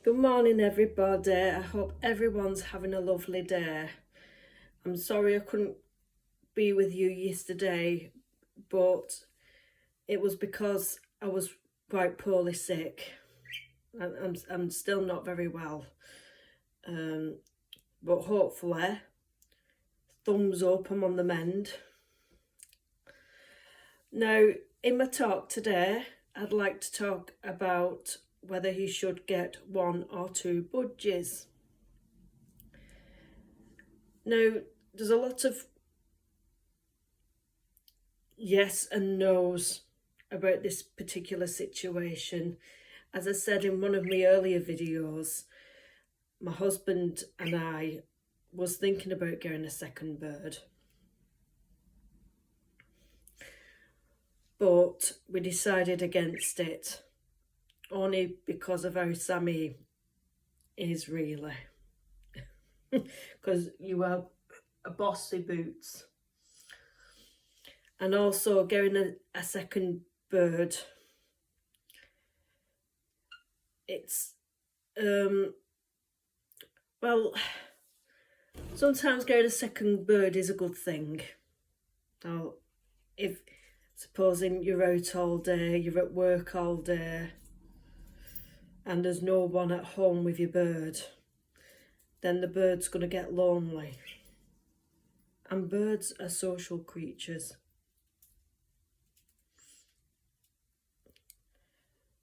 Good morning, everybody. I hope everyone's having a lovely day. I'm sorry I couldn't be with you yesterday, but it was because I was quite poorly sick. I'm still not very well. But hopefully, thumbs up, I'm on the mend. Now, in my talk today, I'd like to talk about whether he should get 1 or 2 budgies. Now, there's a lot of yes and no's about this particular situation. As I said in one of my earlier videos, my husband and I was thinking about getting a second bird, but we decided against it only because of how Sammy is, really. Because you have a bossy boots, and also getting a second bird, it's well, sometimes getting a second bird is a good thing. Now, if supposing you're out all day, you're at work all day, and there's no one at home with your bird, then the bird's going to get lonely. And birds are social creatures.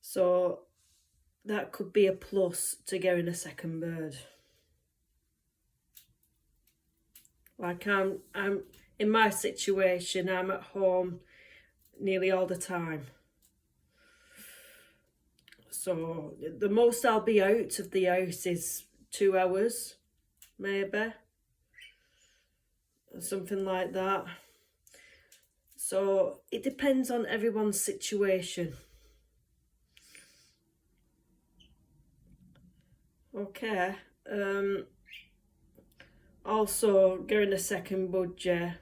So that could be a plus to getting a second bird. Like I'm in my situation, I'm at home nearly all the time. So the most I'll be out of the house is 2 hours, maybe. Something like that. So it depends on everyone's situation. Okay. Also, getting a second budgie,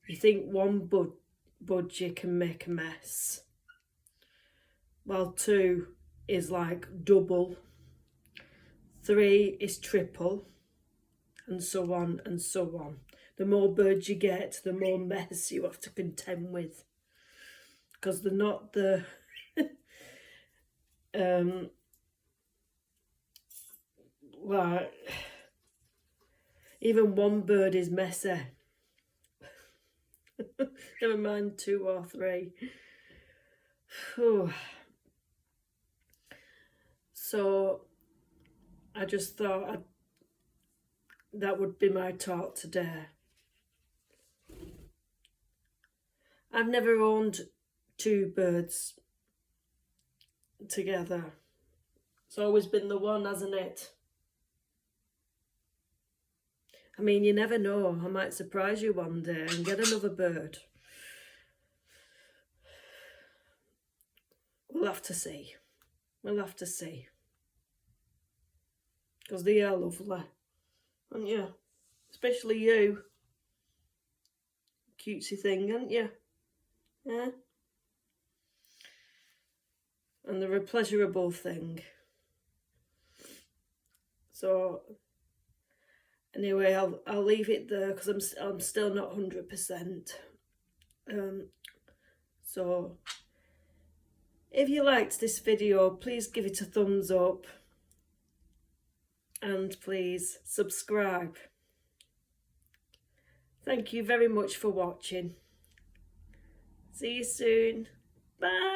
you think one budgie can make a mess. Well, 2 is like double, 3 is triple, and so on and so on. The more birds you get, the more mess you have to contend with, because they're not the like, even one bird is messy. Never mind 2 or 3. So I just thought that would be my talk today. I've never owned 2 birds together. It's always been the one, hasn't it? I mean, you never know. I might surprise you one day and get another bird. We'll have to see. We'll have to see. Because they are lovely, aren't you? Especially you. Cutesy thing, aren't you? Yeah? And they're a pleasurable thing. So anyway, I'll leave it there because I'm still not 100%. So if you liked this video, please give it a thumbs up and please subscribe. Thank you very much for watching. See you soon. Bye.